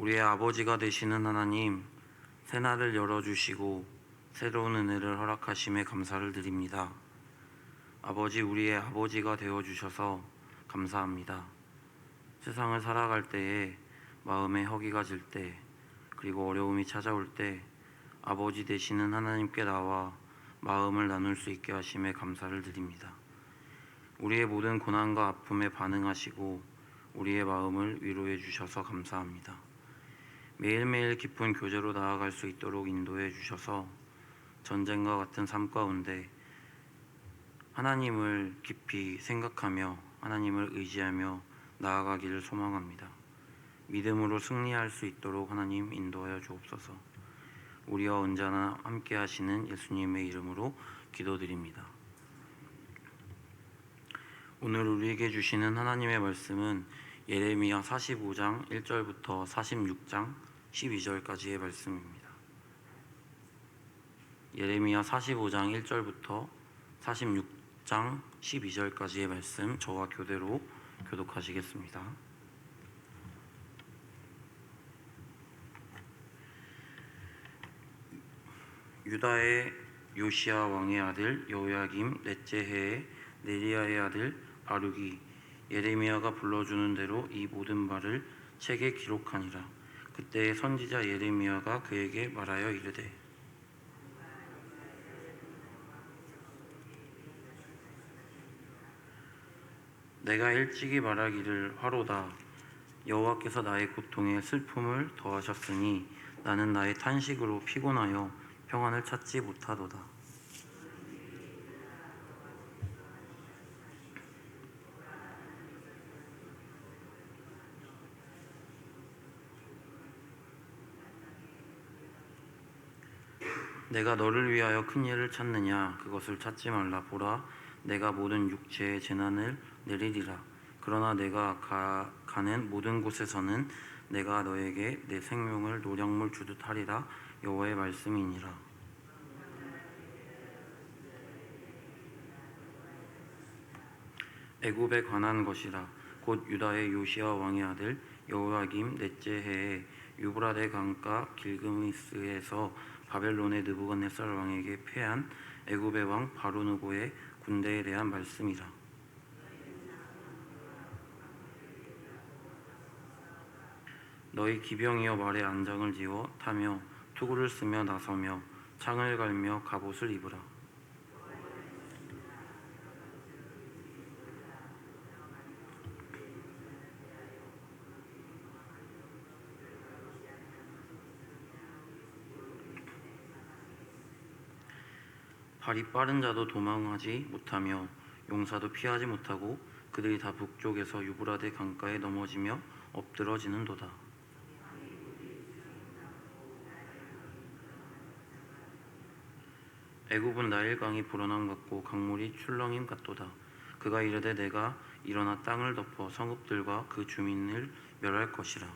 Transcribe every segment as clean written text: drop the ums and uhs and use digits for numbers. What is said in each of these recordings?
우리의 아버지가 되시는 하나님, 새날을 열어주시고 새로운 은혜를 허락하심에 감사를 드립니다. 아버지, 우리의 아버지가 되어주셔서 감사합니다. 세상을 살아갈 때에 마음에 허기가 질 때, 그리고 어려움이 찾아올 때 아버지 되시는 하나님께 나와 마음을 나눌 수 있게 하심에 감사를 드립니다. 우리의 모든 고난과 아픔에 반응하시고 우리의 마음을 위로해 주셔서 감사합니다. 매일매일 깊은 교제로 나아갈 수 있도록 인도해 주셔서 전쟁과 같은 삶 가운데 하나님을 깊이 생각하며 하나님을 의지하며 나아가기를 소망합니다. 믿음으로 승리할 수 있도록 하나님 인도하여 주옵소서. 우리와 언제나 함께 하시는 예수님의 이름으로 기도드립니다. 오늘 우리에게 주시는 하나님의 말씀은 예레미야 45장 1절부터 46장 12절까지의 말씀입니다. 예레미야 45장 1절부터 46장 12절까지의 말씀, 저와 교대로 교독하시겠습니다. 유다의 요시야 왕의 아들 여호야김 넷째 해에 네리야의 아들 바룩이 예레미야가 불러주는 대로 이 모든 말을 책에 기록하니라. 그때의 선지자 예레미야가 그에게 말하여 이르되, 내가 일찍이 말하기를 화로다. 여호와께서 나의 고통에 슬픔을 더하셨으니 나는 나의 탄식으로 피곤하여 평안을 찾지 못하도다. 내가 너를 위하여 큰 일을 찾느냐? 그것을 찾지 말라. 보라, 내가 모든 육체의 재난을 내리리라. 그러나 내가 가는 모든 곳에서는 내가 너에게 내 생명을 노량물 주듯 하리라. 여호와의 말씀이니라. 애굽에 관한 것이라. 곧 유다의 요시야 왕의 아들 여호야김 넷째 해에 유브라데 강가 길그미스에서 바벨론의 느부갓네살 왕에게 패한 애굽의 왕 바로느고의 군대에 대한 말씀이라. 너희 기병이여 말에 안장을 지어 타며 투구를 쓰며 나서며 창을 갈며 갑옷을 입으라. 발이 빠른 자도 도망하지 못하며 용사도 피하지 못하고 그들이 다 북쪽에서 유브라데 강가에 넘어지며 엎드러지는도다. 애굽은 나일강이 불어남 같고 강물이 출렁임 같도다. 그가 이르되 내가 일어나 땅을 덮어 성읍들과 그 주민을 멸할 것이라.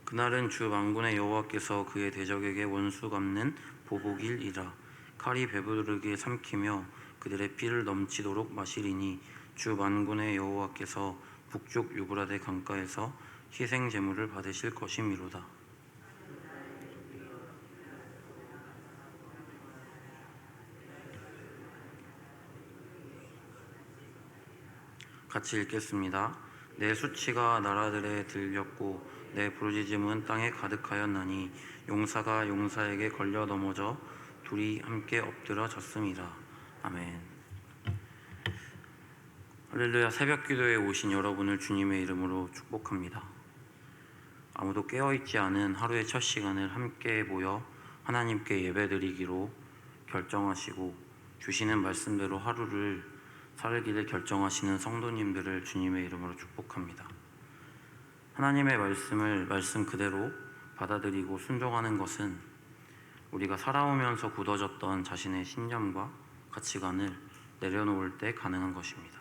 그날은 주 만군의 여호와께서 그의 대적에게 원수 갚는 보복일이라. 칼이 배부르게 삼키며 그들의 피를 넘치도록 마시리니 주 만군의 여호와께서 북쪽 유브라데 강가에서 희생 제물을 받으실 것이미로다. 같이 읽겠습니다. 내 수치가 나라들에 들렸고 내 부르짖음은 땅에 가득하였나니 용사가 용사에게 걸려 넘어져 둘이 함께 엎드러졌음이라. 아멘. 할렐루야. 새벽 기도에 오신 여러분을 주님의 이름으로 축복합니다. 아무도 깨어있지 않은 하루의 첫 시간을 함께 모여 하나님께 예배드리기로 결정하시고 주시는 말씀대로 하루를 살기를 결정하시는 성도님들을 주님의 이름으로 축복합니다. 하나님의 말씀을 말씀 그대로 받아들이고 순종하는 것은 우리가 살아오면서 굳어졌던 자신의 신념과 가치관을 내려놓을 때 가능한 것입니다.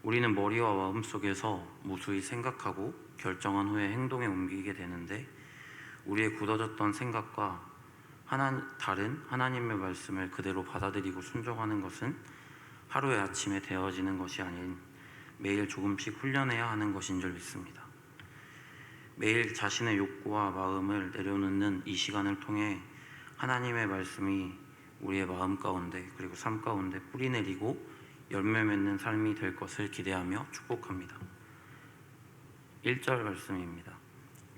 우리는 머리와 마음속에서 무수히 생각하고 결정한 후에 행동에 옮기게 되는데 우리의 굳어졌던 생각과 다른 하나님의 말씀을 그대로 받아들이고 순종하는 것은 하루의 아침에 되어지는 것이 아닌 매일 조금씩 훈련해야 하는 것인 줄 믿습니다. 매일 자신의 욕구와 마음을 내려놓는 이 시간을 통해 하나님의 말씀이 우리의 마음 가운데 그리고 삶 가운데 뿌리 내리고 열매 맺는 삶이 될 것을 기대하며 축복합니다. 1절 말씀입니다.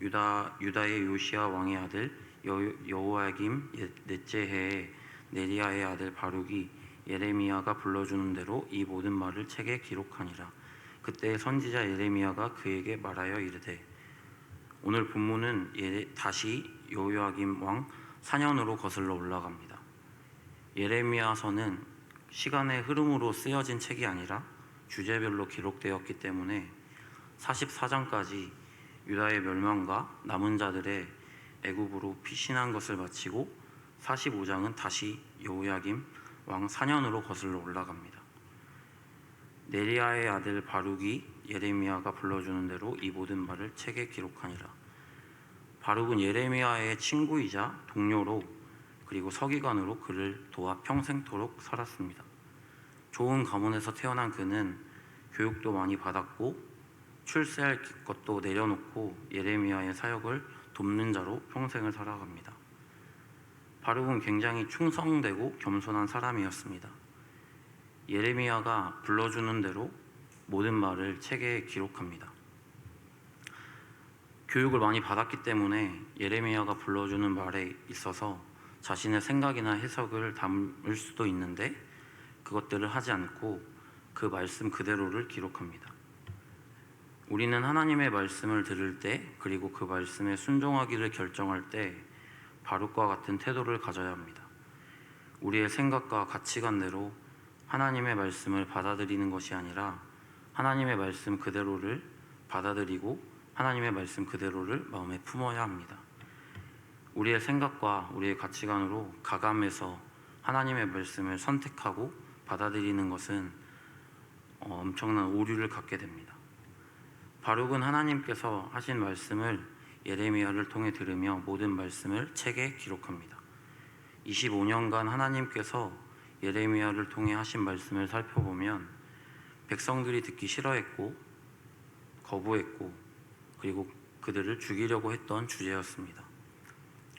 유다의 요시야 왕의 아들 여호야김 넷째 해에 네리야의 아들 바룩이 예레미야가 불러주는 대로 이 모든 말을 책에 기록하니라. 그때 선지자 예레미야가 그에게 말하여 이르되. 오늘 본문은 다시 여호야김 왕 4년으로 거슬러 올라갑니다. 예레미야서는 시간의 흐름으로 쓰여진 책이 아니라 주제별로 기록되었기 때문에 44장까지 유다의 멸망과 남은 자들의 애굽으로 피신한 것을 마치고 45장은 다시 여호야김 왕 4년으로 거슬러 올라갑니다. 네리야의 아들 바룩이 예레미야가 불러주는 대로 이 모든 말을 책에 기록하니라. 바룩은 예레미야의 친구이자 동료로 그리고 서기관으로 그를 도와 평생토록 살았습니다. 좋은 가문에서 태어난 그는 교육도 많이 받았고 출세할 것도 내려놓고 예레미야의 사역을 돕는 자로 평생을 살아갑니다. 바룩은 굉장히 충성되고 겸손한 사람이었습니다. 예레미야가 불러주는 대로 모든 말을 책에 기록합니다. 교육을 많이 받았기 때문에 예레미야가 불러주는 말에 있어서 자신의 생각이나 해석을 담을 수도 있는데 그것들을 하지 않고 그 말씀 그대로를 기록합니다. 우리는 하나님의 말씀을 들을 때 그리고 그 말씀에 순종하기를 결정할 때 바룩과 같은 태도를 가져야 합니다. 우리의 생각과 가치관대로 하나님의 말씀을 받아들이는 것이 아니라 하나님의 말씀 그대로를 받아들이고 하나님의 말씀 그대로를 마음에 품어야 합니다. 우리의 생각과 우리의 가치관으로 가감해서 하나님의 말씀을 선택하고 받아들이는 것은 엄청난 오류를 갖게 됩니다. 바룩은 하나님께서 하신 말씀을 예레미야를 통해 들으며 모든 말씀을 책에 기록합니다. 25년간 하나님께서 예레미야를 통해 하신 말씀을 살펴보면 백성들이 듣기 싫어했고 거부했고 그리고 그들을 죽이려고 했던 주제였습니다.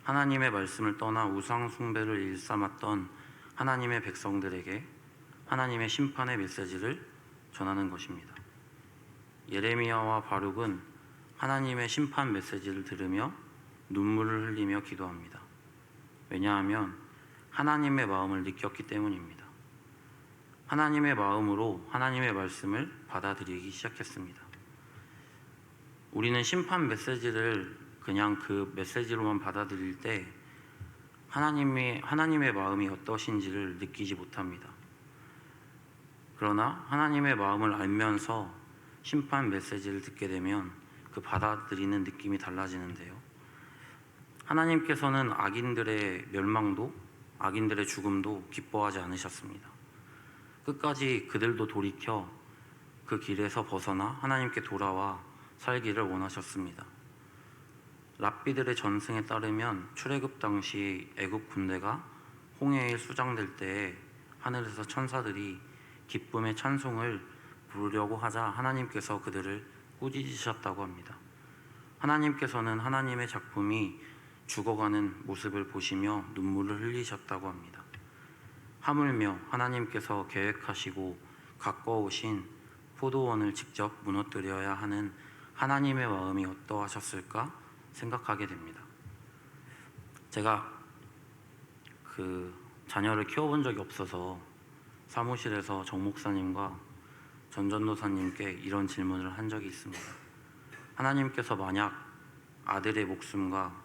하나님의 말씀을 떠나 우상 숭배를 일삼았던 하나님의 백성들에게 하나님의 심판의 메시지를 전하는 것입니다. 예레미야와 바룩은 하나님의 심판 메시지를 들으며 눈물을 흘리며 기도합니다. 왜냐하면 하나님의 마음을 느꼈기 때문입니다. 하나님의 마음으로 하나님의 말씀을 받아들이기 시작했습니다. 우리는 심판 메시지를 그냥 그 메시지로만 받아들일 때 하나님의 마음이 어떠신지를 느끼지 못합니다. 그러나 하나님의 마음을 알면서 심판 메시지를 듣게 되면 그 받아들이는 느낌이 달라지는데요. 하나님께서는 악인들의 멸망도 악인들의 죽음도 기뻐하지 않으셨습니다. 끝까지 그들도 돌이켜 그 길에서 벗어나 하나님께 돌아와 살기를 원하셨습니다. 랍비들의 전승에 따르면 출애굽 당시 애굽 군대가 홍해에 수장될 때에 하늘에서 천사들이 기쁨의 찬송을 부르려고 하자 하나님께서 그들을 꾸짖으셨다고 합니다. 하나님께서는 하나님의 작품이 죽어가는 모습을 보시며 눈물을 흘리셨다고 합니다. 하물며 하나님께서 계획하시고 가꿔오신 포도원을 직접 무너뜨려야 하는 하나님의 마음이 어떠하셨을까 생각하게 됩니다. 제가 자녀를 키워본 적이 없어서 사무실에서 정 목사님과 전 전도사님께 이런 질문을 한 적이 있습니다. 하나님께서 만약 아들의 목숨과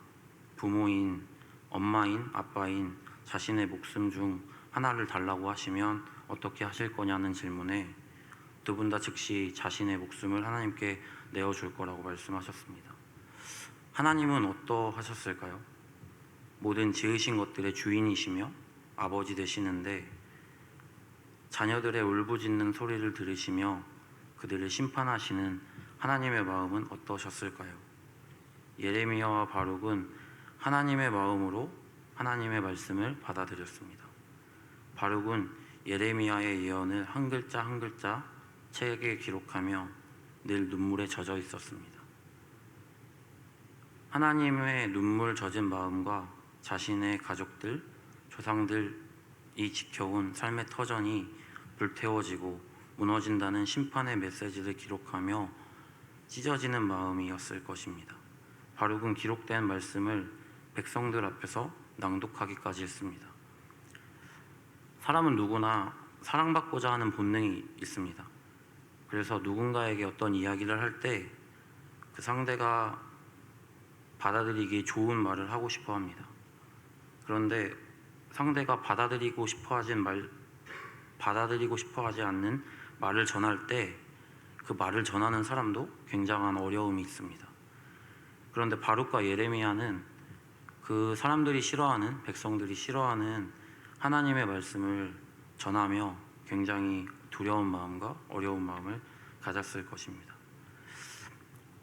부모인 엄마인 아빠인 자신의 목숨 중 하나를 달라고 하시면 어떻게 하실 거냐는 질문에 두 분 다 즉시 자신의 목숨을 하나님께 내어줄 거라고 말씀하셨습니다. 하나님은 어떠하셨을까요? 모든 지으신 것들의 주인이시며 아버지 되시는데 자녀들의 울부짖는 소리를 들으시며 그들을 심판하시는 하나님의 마음은 어떠셨을까요? 예레미야와 바룩은 하나님의 마음으로 하나님의 말씀을 받아들였습니다. 바룩은 예레미야의 예언을 한 글자 한 글자 책에 기록하며 늘 눈물에 젖어 있었습니다. 하나님의 눈물 젖은 마음과 자신의 가족들, 조상들이 지켜온 삶의 터전이 불태워지고 무너진다는 심판의 메시지를 기록하며 찢어지는 마음이었을 것입니다. 바룩은 기록된 말씀을 백성들 앞에서 낭독하기까지 했습니다. 사람은 누구나 사랑받고자 하는 본능이 있습니다. 그래서 누군가에게 어떤 이야기를 할 때 그 상대가 받아들이기 좋은 말을 하고 싶어 합니다. 그런데 상대가 받아들이고 싶어 하지 않는 말을 전할 때 그 말을 전하는 사람도 굉장한 어려움이 있습니다. 그런데 바룩과 예레미야는 그 사람들이 싫어하는, 백성들이 싫어하는 하나님의 말씀을 전하며 굉장히 두려운 마음과 어려운 마음을 가졌을 것입니다.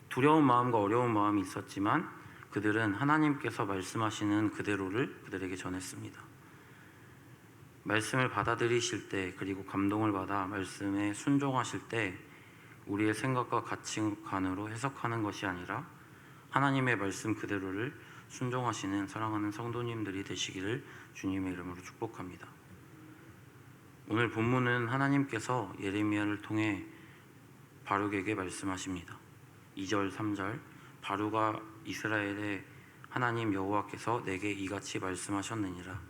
두려운 마음과 어려운 마음이 있었지만 그들은 하나님께서 말씀하시는 그대로를 그들에게 전했습니다. 말씀을 받아들이실 때, 그리고 감동을 받아 말씀에 순종하실 때 우리의 생각과 가치관으로 해석하는 것이 아니라 하나님의 말씀 그대로를 순종하시는 사랑하는 성도님들이 되시기를 주님의 이름으로 축복합니다. 오늘 본문은 하나님께서 예레미야를 통해 바룩에게 말씀하십니다. 2절, 3절 바룩아 이스라엘의 하나님 여호와께서 내게 이같이 말씀하셨느니라.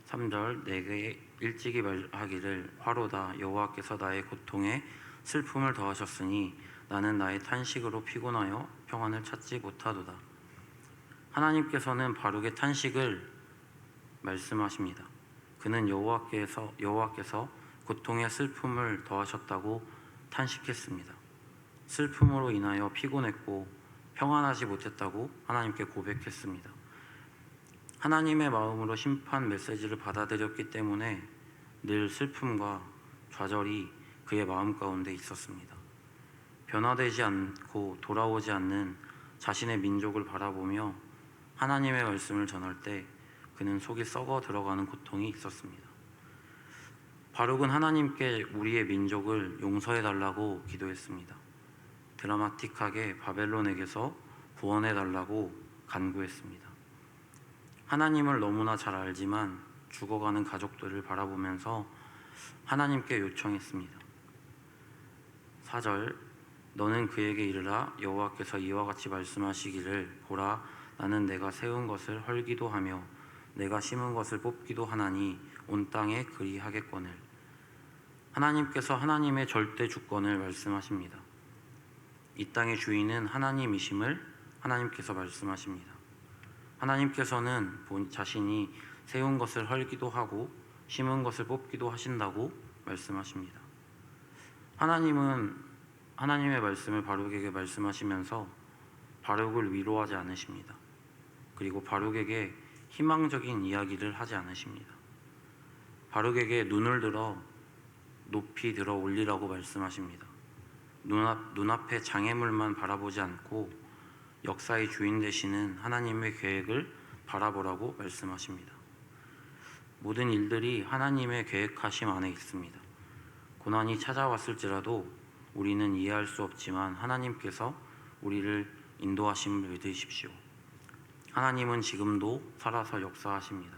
3절 내게 일찍이 말하기를 화로다 여호와께서 나의 고통에 슬픔을 더하셨으니 나는 나의 탄식으로 피곤하여 평안을 찾지 못하도다. 하나님께서는 바룩의 탄식을 말씀하십니다. 그는 여호와께서 고통의 슬픔을 더하셨다고 탄식했습니다. 슬픔으로 인하여 피곤했고 평안하지 못했다고 하나님께 고백했습니다. 하나님의 마음으로 심판 메시지를 받아들였기 때문에 늘 슬픔과 좌절이 그의 마음 가운데 있었습니다. 변화되지 않고 돌아오지 않는 자신의 민족을 바라보며 하나님의 말씀을 전할 때 그는 속이 썩어 들어가는 고통이 있었습니다. 바룩은 하나님께 우리의 민족을 용서해 달라고 기도했습니다. 드라마틱하게 바벨론에게서 구원해 달라고 간구했습니다. 하나님을 너무나 잘 알지만 죽어가는 가족들을 바라보면서 하나님께 요청했습니다. 4절 너는 그에게 이르라 여호와께서 이와 같이 말씀하시기를 보라 나는 내가 세운 것을 헐기도 하며 내가 심은 것을 뽑기도 하나니 온 땅에 그리하겠거늘. 하나님께서 하나님의 절대 주권을 말씀하십니다. 이 땅의 주인은 하나님이심을 하나님께서 말씀하십니다. 하나님께서는 자신이 세운 것을 헐기도 하고 심은 것을 뽑기도 하신다고 말씀하십니다. 하나님은 하나님의 말씀을 바룩에게 말씀하시면서 바룩을 위로하지 않으십니다. 그리고 바룩에게 희망적인 이야기를 하지 않으십니다. 바룩에게 눈을 들어 높이 들어 올리라고 말씀하십니다. 눈앞의 장애물만 바라보지 않고 역사의 주인 되시는 하나님의 계획을 바라보라고 말씀하십니다. 모든 일들이 하나님의 계획하심 안에 있습니다. 고난이 찾아왔을지라도 우리는 이해할 수 없지만 하나님께서 우리를 인도하심을 믿으십시오. 하나님은 지금도 살아서 역사하십니다.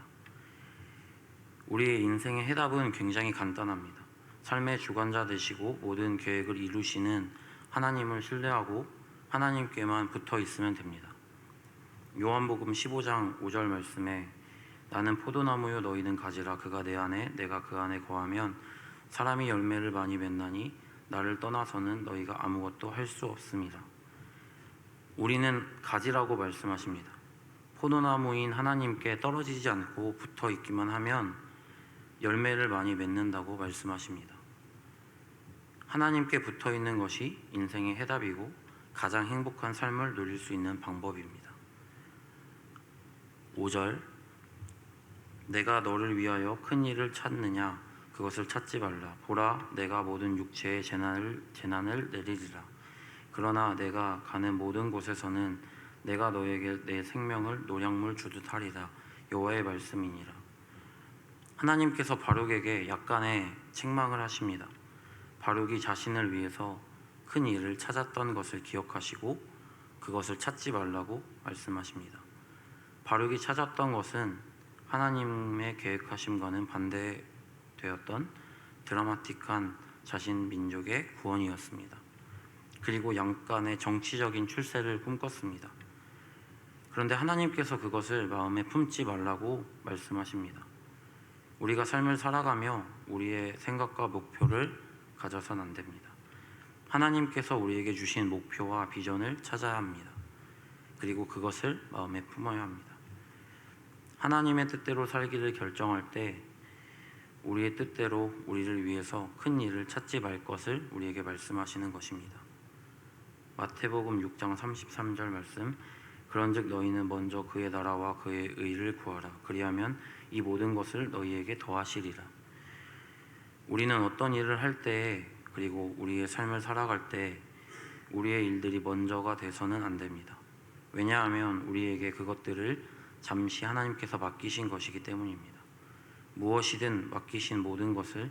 우리의 인생의 해답은 굉장히 간단합니다. 삶의 주관자 되시고 모든 계획을 이루시는 하나님을 신뢰하고 하나님께만 붙어 있으면 됩니다. 요한복음 15장 5절 말씀에 나는 포도나무요 너희는 가지라 그가 내 안에 내가 그 안에 거하면 사람이 열매를 많이 맺나니 나를 떠나서는 너희가 아무것도 할 수 없습니다. 우리는 가지라고 말씀하십니다. 포도나무인 하나님께 떨어지지 않고 붙어 있기만 하면 열매를 많이 맺는다고 말씀하십니다. 하나님께 붙어 있는 것이 인생의 해답이고 가장 행복한 삶을 누릴 수 있는 방법입니다. 5절 내가 너를 위하여 큰 일을 찾느냐 그것을 찾지 말라. 보라 내가 모든 육체에 재난을 내리리라. 그러나 내가 가는 모든 곳에서는 내가 너에게 내 생명을 노량물 주듯 하리라. 여호와의 말씀이니라. 하나님께서 바룩에게 약간의 책망을 하십니다. 바룩이 자신을 위해서 큰 일을 찾았던 것을 기억하시고 그것을 찾지 말라고 말씀하십니다. 바룩이 찾았던 것은 하나님의 계획하심과는 반대되었던 드라마틱한 자신 민족의 구원이었습니다. 그리고 약간의 정치적인 출세를 꿈꿨습니다. 그런데 하나님께서 그것을 마음에 품지 말라고 말씀하십니다. 우리가 삶을 살아가며 우리의 생각과 목표를 가져선 안 됩니다. 하나님께서 우리에게 주신 목표와 비전을 찾아야 합니다. 그리고 그것을 마음에 품어야 합니다. 하나님의 뜻대로 살기를 결정할 때 우리의 뜻대로 우리를 위해서 큰 일을 찾지 말 것을 우리에게 말씀하시는 것입니다. 마태복음 6장 33절 말씀, 그런즉 너희는 먼저 그의 나라와 그의 의를 구하라. 그리하면 이 모든 것을 너희에게 더하시리라. 우리는 어떤 일을 할 때, 그리고 우리의 삶을 살아갈 때 우리의 일들이 먼저가 돼서는 안 됩니다. 왜냐하면 우리에게 그것들을 잠시 하나님께서 맡기신 것이기 때문입니다. 무엇이든 맡기신 모든 것을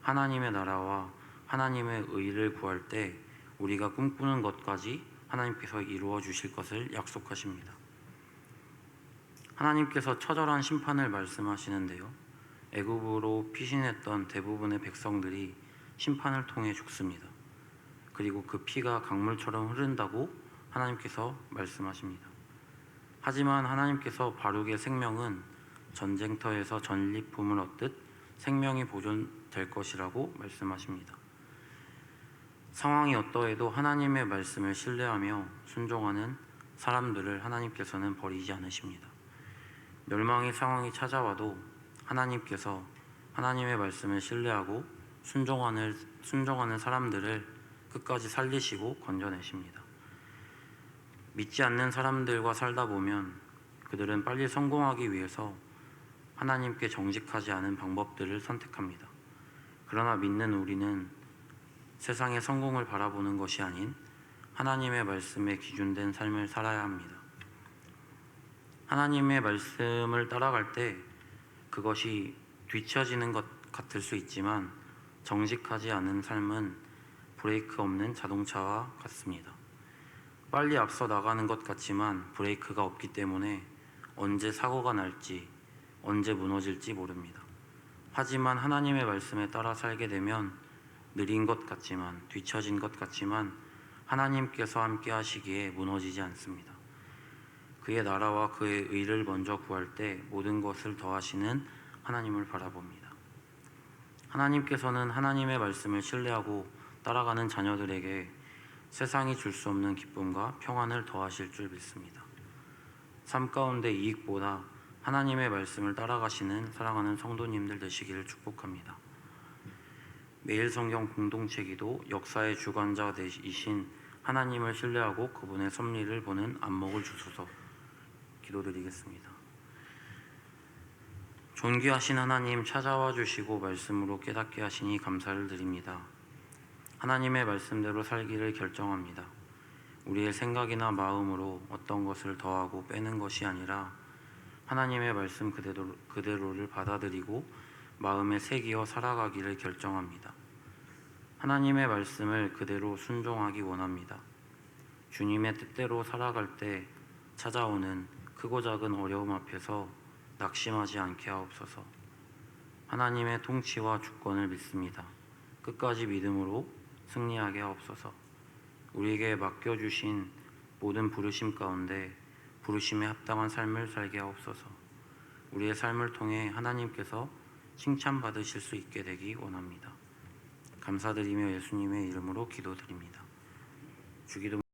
하나님의 나라와 하나님의 의를 구할 때 우리가 꿈꾸는 것까지 하나님께서 이루어 주실 것을 약속하십니다. 하나님께서 처절한 심판을 말씀하시는데요. 애굽으로 피신했던 대부분의 백성들이 심판을 통해 죽습니다. 그리고 그 피가 강물처럼 흐른다고 하나님께서 말씀하십니다. 하지만 하나님께서 바룩의 생명은 전쟁터에서 전리품을 얻듯 생명이 보존될 것이라고 말씀하십니다. 상황이 어떠해도 하나님의 말씀을 신뢰하며 순종하는 사람들을 하나님께서는 버리지 않으십니다. 멸망의 상황이 찾아와도 하나님께서 하나님의 말씀을 신뢰하고 순종하는 사람들을 끝까지 살리시고 건져내십니다. 믿지 않는 사람들과 살다 보면 그들은 빨리 성공하기 위해서 하나님께 정직하지 않은 방법들을 선택합니다. 그러나 믿는 우리는 세상의 성공을 바라보는 것이 아닌 하나님의 말씀에 기준된 삶을 살아야 합니다. 하나님의 말씀을 따라갈 때 그것이 뒤처지는 것 같을 수 있지만 정직하지 않은 삶은 브레이크 없는 자동차와 같습니다. 빨리 앞서 나가는 것 같지만 브레이크가 없기 때문에 언제 사고가 날지, 언제 무너질지 모릅니다. 하지만 하나님의 말씀에 따라 살게 되면 느린 것 같지만, 뒤처진 것 같지만 하나님께서 함께 하시기에 무너지지 않습니다. 그의 나라와 그의 의를 먼저 구할 때 모든 것을 더하시는 하나님을 바라봅니다. 하나님께서는 하나님의 말씀을 신뢰하고 따라가는 자녀들에게 세상이 줄 수 없는 기쁨과 평안을 더하실 줄 믿습니다. 삶 가운데 이익보다 하나님의 말씀을 따라가시는 사랑하는 성도님들 되시기를 축복합니다. 매일 성경 공동체 기도, 역사의 주관자 되시신 하나님을 신뢰하고 그분의 섭리를 보는 안목을 주소서. 기도드리겠습니다. 존귀하신 하나님, 찾아와 주시고 말씀으로 깨닫게 하시니 감사를 드립니다. 하나님의 말씀대로 살기를 결정합니다. 우리의 생각이나 마음으로 어떤 것을 더하고 빼는 것이 아니라 하나님의 말씀 그대로를 받아들이고 마음에 새기어 살아가기를 결정합니다. 하나님의 말씀을 그대로 순종하기 원합니다. 주님의 뜻대로 살아갈 때 찾아오는 크고 작은 어려움 앞에서 낙심하지 않게 하옵소서. 하나님의 통치와 주권을 믿습니다. 끝까지 믿음으로 승리하게 하옵소서. 우리에게 맡겨주신 모든 부르심 가운데 부르심에 합당한 삶을 살게 하옵소서. 우리의 삶을 통해 하나님께서 칭찬받으실 수 있게 되기 원합니다. 감사드리며 예수님의 이름으로 기도드립니다. 주기도